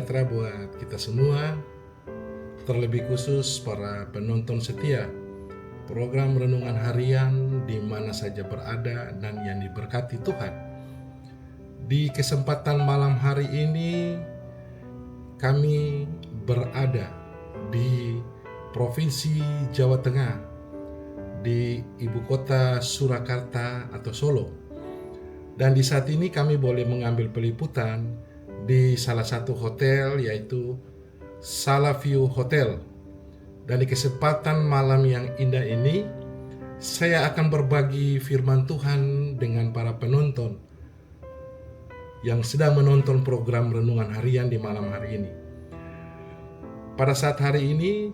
sejahtera buat kita semua, terlebih khusus para penonton setia program Renungan Harian di mana saja berada dan yang diberkati Tuhan. Di kesempatan malam hari ini, kami berada di Provinsi Jawa Tengah, di ibu kota Surakarta atau Solo. Dan di saat ini kami boleh mengambil peliputan di salah satu hotel, yaitu Salaview Hotel. Dan di kesempatan malam yang indah ini, saya akan berbagi firman Tuhan dengan para penonton yang sedang menonton program Renungan Harian di malam hari ini. Pada saat hari ini,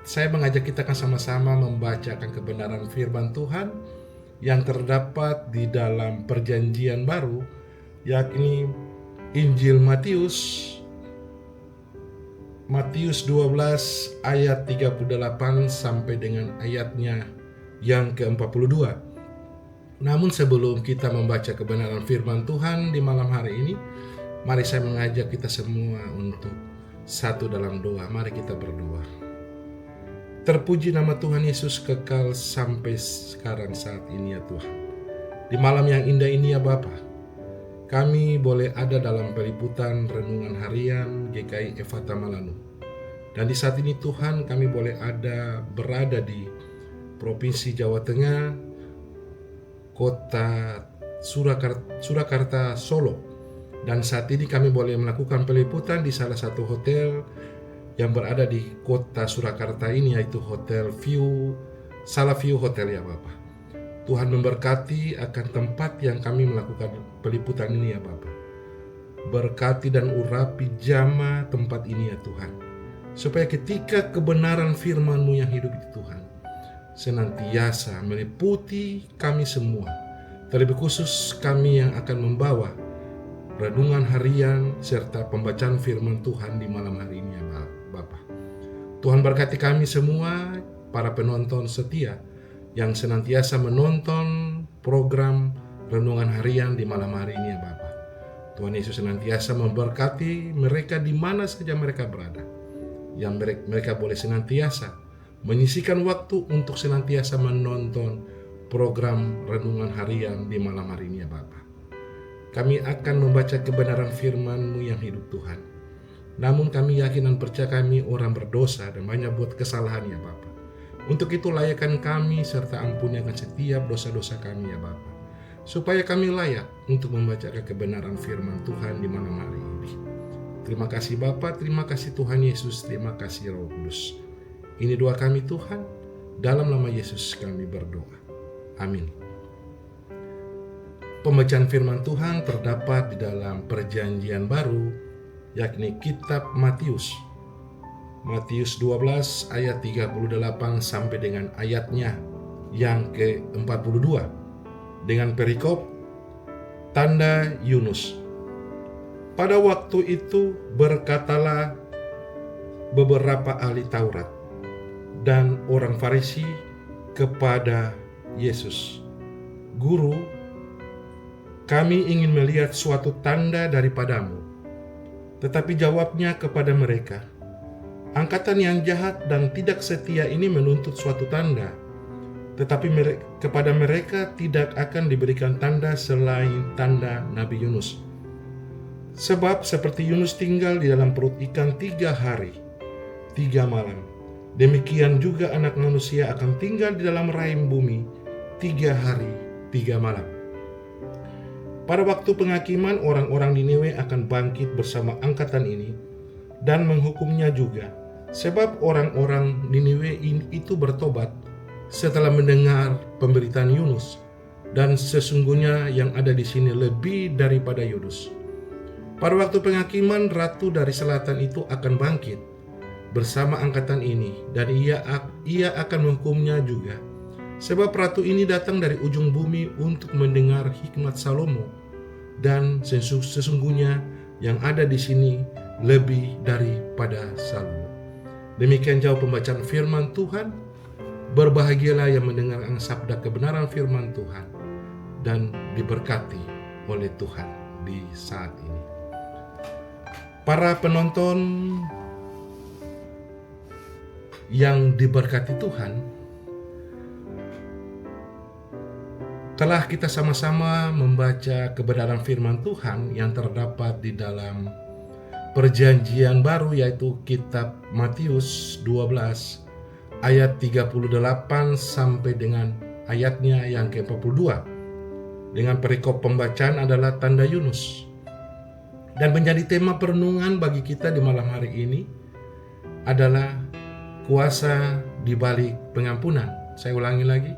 saya mengajak kita akan sama-sama membacakan kebenaran firman Tuhan yang terdapat di dalam Perjanjian Baru, yakni Injil Matius 12 ayat 38 sampai dengan ayatnya yang ke-42. Namun sebelum kita membaca kebenaran firman Tuhan di malam hari ini, mari saya mengajak kita semua untuk satu dalam doa. Mari kita berdoa. Terpuji nama Tuhan Yesus kekal sampai sekarang saat ini ya Tuhan. Di malam yang indah ini ya Bapa, kami boleh ada dalam peliputan Renungan Harian GKI Ephatha Malanu. Dan di saat ini Tuhan, kami boleh berada di Provinsi Jawa Tengah, kota Surakarta, Solo. Dan saat ini kami boleh melakukan peliputan di salah satu hotel yang berada di kota Surakarta ini, yaitu Hotel Salaview Hotel ya Bapak. Tuhan memberkati akan tempat yang kami melakukan peliputan ini ya Bapak. Berkati dan urapi jamaah tempat ini ya Tuhan, supaya ketika kebenaran firman-Mu yang hidup itu Tuhan senantiasa meliputi kami semua, terlebih khusus kami yang akan membawa renungan harian serta pembacaan firman Tuhan di malam hari ini ya Bapak. Tuhan berkati kami semua, para penonton setia yang senantiasa menonton program Renungan Harian di malam hari ini ya Bapak. Tuhan Yesus senantiasa memberkati mereka di mana saja mereka berada, yang mereka boleh senantiasa menyisihkan waktu untuk senantiasa menonton program Renungan Harian di malam hari ini ya Bapak. Kami akan membaca kebenaran firman-Mu yang hidup Tuhan. Namun kami yakin dan percaya kami orang berdosa dan banyak buat kesalahan ya Bapa. Untuk itu layakkan kami serta ampuni akan setiap dosa-dosa kami ya Bapa, supaya kami layak untuk membacakan kebenaran firman Tuhan di malam hari ini. Terima kasih Bapa, terima kasih Tuhan Yesus, terima kasih Roh Kudus. Ini doa kami Tuhan, dalam nama Yesus kami berdoa. Amin. Pembacaan firman Tuhan terdapat di dalam Perjanjian Baru, yakni kitab Matius 12 ayat 38 sampai dengan ayatnya yang ke-42 dengan perikop tanda Yunus. Pada waktu itu berkatalah beberapa ahli Taurat dan orang Farisi kepada Yesus, "Guru, kami ingin melihat suatu tanda daripadamu." Tetapi jawabnya kepada mereka, "Angkatan yang jahat dan tidak setia ini menuntut suatu tanda, tetapi kepada mereka tidak akan diberikan tanda selain tanda Nabi Yunus. Sebab seperti Yunus tinggal di dalam perut ikan 3 hari, 3 malam, demikian juga Anak Manusia akan tinggal di dalam rahim bumi 3 hari, 3 malam. Pada waktu penghakiman, orang-orang Niniwe akan bangkit bersama angkatan ini dan menghukumnya juga, sebab orang-orang Niniwe itu bertobat setelah mendengar pemberitaan Yunus, dan sesungguhnya yang ada di sini lebih daripada Yunus. Pada waktu penghakiman, ratu dari selatan itu akan bangkit bersama angkatan ini, dan ia akan menghukumnya juga, sebab ratu ini datang dari ujung bumi untuk mendengar hikmat Salomo, dan sesungguhnya yang ada di sini lebih daripada Salomo." Demikian jauh pembacaan firman Tuhan. Berbahagialah yang mendengar sabda kebenaran firman Tuhan dan diberkati oleh Tuhan di saat ini. Para penonton yang diberkati Tuhan, telah kita sama-sama membaca kebenaran firman Tuhan yang terdapat di dalam Perjanjian Baru, yaitu kitab Matius 12 ayat 38 sampai dengan ayatnya yang ke-42. Dengan perikop pembacaan adalah tanda Yunus. Dan menjadi tema perenungan bagi kita di malam hari ini adalah kuasa di balik pengampunan. Saya ulangi lagi,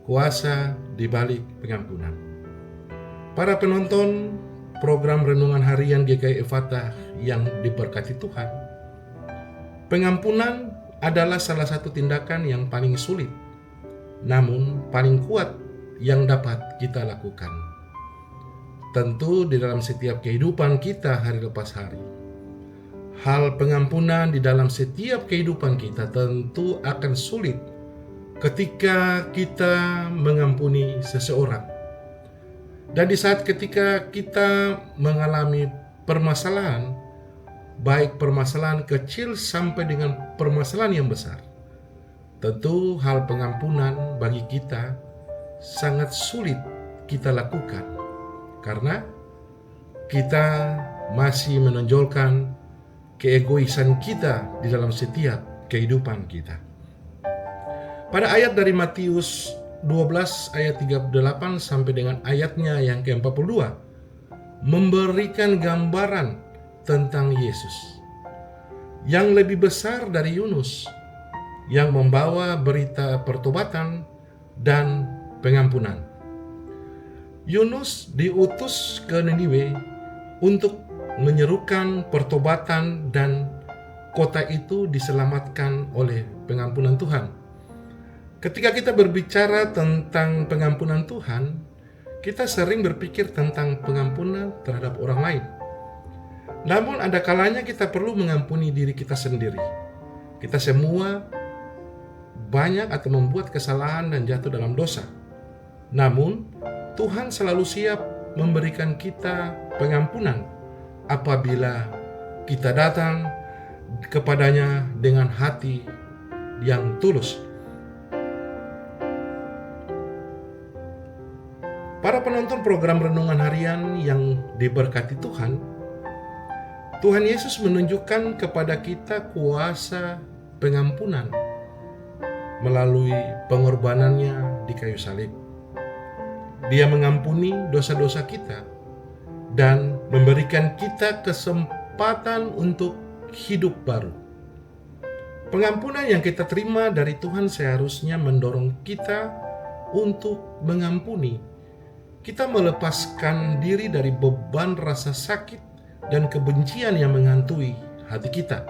kuasa di balik pengampunan. Para penonton program renungan harian GKI Ephatha yang diberkati Tuhan, pengampunan adalah salah satu tindakan yang paling sulit, namun paling kuat yang dapat kita lakukan. Tentu di dalam setiap kehidupan kita hari lepas hari, hal pengampunan di dalam setiap kehidupan kita tentu akan sulit ketika kita mengampuni seseorang. Dan di saat ketika kita mengalami permasalahan, baik permasalahan kecil sampai dengan permasalahan yang besar, tentu hal pengampunan bagi kita sangat sulit kita lakukan. Karena kita masih menonjolkan keegoisan kita di dalam setiap kehidupan kita. Pada ayat dari Matius 12 ayat 38 sampai dengan ayatnya yang ke-42 memberikan gambaran tentang Yesus yang lebih besar dari Yunus yang membawa berita pertobatan dan pengampunan. Yunus diutus ke Niniwe untuk menyerukan pertobatan dan kota itu diselamatkan oleh pengampunan Tuhan. Ketika kita berbicara tentang pengampunan Tuhan, kita sering berpikir tentang pengampunan terhadap orang lain. Namun ada kalanya kita perlu mengampuni diri kita sendiri. Kita semua banyak atau membuat kesalahan dan jatuh dalam dosa. Namun Tuhan selalu siap memberikan kita pengampunan apabila kita datang kepadanya dengan hati yang tulus. Para penonton program renungan harian yang diberkati Tuhan, Tuhan Yesus menunjukkan kepada kita kuasa pengampunan melalui pengorbanannya di kayu salib. Dia mengampuni dosa-dosa kita dan memberikan kita kesempatan untuk hidup baru. Pengampunan yang kita terima dari Tuhan seharusnya mendorong kita untuk mengampuni. Kita melepaskan diri dari beban rasa sakit dan kebencian yang menghantui hati kita.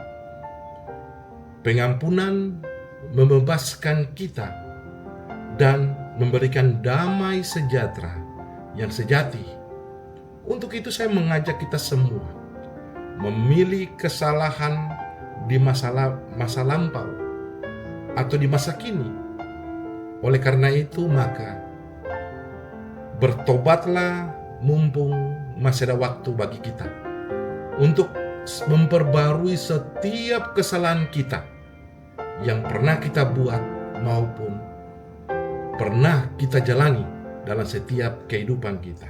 Pengampunan membebaskan kita dan memberikan damai sejahtera yang sejati. Untuk itu saya mengajak kita semua memilih kesalahan di masa lampau atau di masa kini. Oleh karena itu maka bertobatlah mumpung masih ada waktu bagi kita untuk memperbarui setiap kesalahan kita yang pernah kita buat maupun pernah kita jalani dalam setiap kehidupan kita.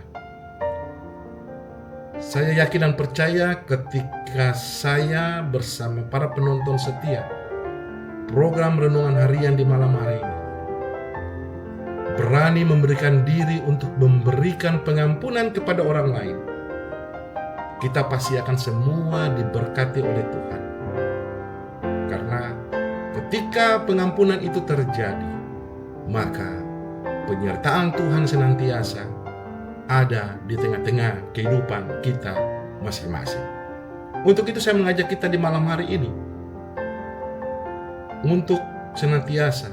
Saya yakin dan percaya ketika saya bersama para penonton setia program renungan harian di malam hari ini berani memberikan diri untuk memberikan pengampunan kepada orang lain, kita pasti akan semua diberkati oleh Tuhan. Karena ketika pengampunan itu terjadi, maka penyertaan Tuhan senantiasa ada di tengah-tengah kehidupan kita masing-masing. Untuk itu saya mengajak kita di malam hari ini untuk senantiasa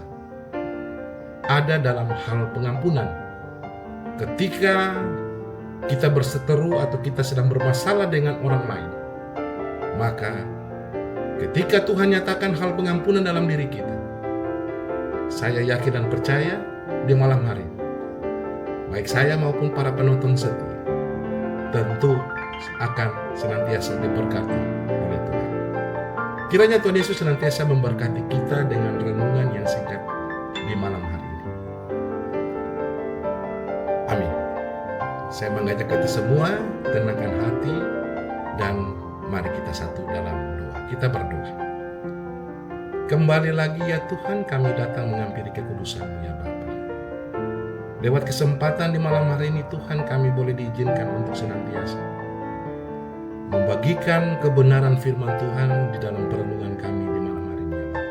ada dalam hal pengampunan. Ketika kita berseteru atau kita sedang bermasalah dengan orang lain, maka ketika Tuhan nyatakan hal pengampunan dalam diri kita, saya yakin dan percaya di malam hari, baik saya maupun para penonton setia, tentu akan senantiasa diberkati oleh Tuhan. Kiranya Tuhan Yesus senantiasa memberkati kita dengan renungan yang singkat di malam hari ini. Amin. Saya mengajak kita semua tenangkan hati dan mari kita satu dalam doa. Kita berdoa. Kembali lagi ya Tuhan, kami datang menghampiri kekudusan-Mu ya Bapa. Lewat kesempatan di malam hari ini Tuhan, kami boleh diizinkan untuk senantiasa membagikan kebenaran firman Tuhan di dalam perenungan kami di malam hari ini ya Bapa.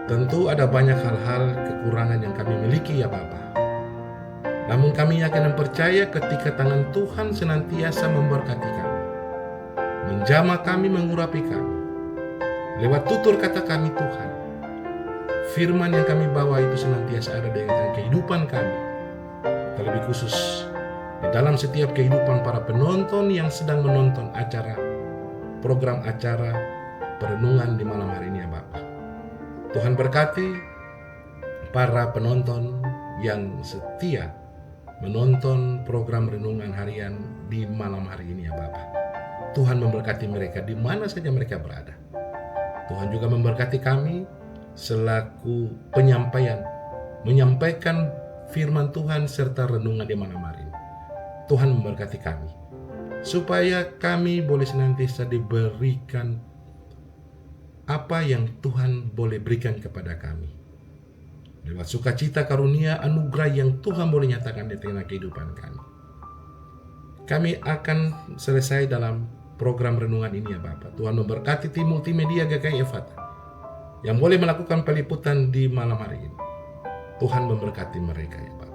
Tentu ada banyak hal-hal kekurangan yang kami miliki ya Bapa. Namun kami yakin dan percaya ketika tangan Tuhan senantiasa memberkati kami, menjamah kami, mengurapi kami. Lewat tutur kata kami Tuhan, firman yang kami bawa itu senantiasa ada di dalam kehidupan kami. Terlebih khusus di dalam setiap kehidupan para penonton yang sedang menonton program acara perenungan di malam hari ini ya Bapa. Tuhan berkati para penonton yang setia menonton program renungan harian di malam hari ini ya Bapa. Tuhan memberkati mereka di mana saja mereka berada. Tuhan juga memberkati kami selaku menyampaikan firman Tuhan serta renungan di malam hari ini. Tuhan memberkati kami supaya kami boleh senantiasa diberikan apa yang Tuhan boleh berikan kepada kami. Lewat sukacita, karunia, anugerah yang Tuhan boleh nyatakan di tengah kehidupan kami. Kami akan selesai dalam program renungan ini ya Bapak. Tuhan memberkati tim multimedia GKI Ephphatha yang boleh melakukan peliputan di malam hari ini. Tuhan memberkati mereka ya Bapak.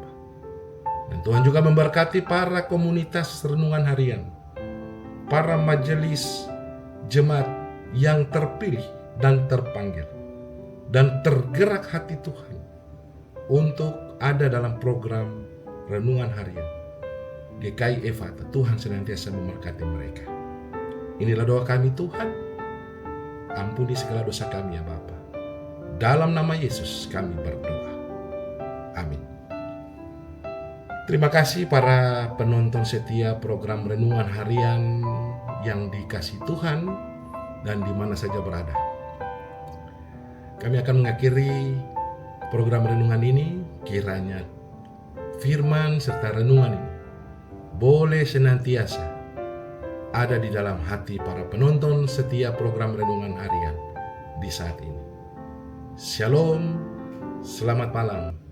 Dan Tuhan juga memberkati para komunitas renungan harian, para majelis jemaat yang terpilih dan terpanggil dan tergerak hati Tuhan untuk ada dalam program renungan harian GKI Ephphatha. Tuhan senantiasa memberkati mereka. Inilah doa kami Tuhan, ampuni segala dosa kami ya Bapa. Dalam nama Yesus kami berdoa. Amin. Terima kasih para penonton setia program renungan harian yang dikasihi Tuhan dan di mana saja berada. Kami akan mengakhiri program renungan ini. Kiranya firman serta renungan ini boleh senantiasa ada di dalam hati para penonton setiap program renungan harian di saat ini. Shalom, selamat malam.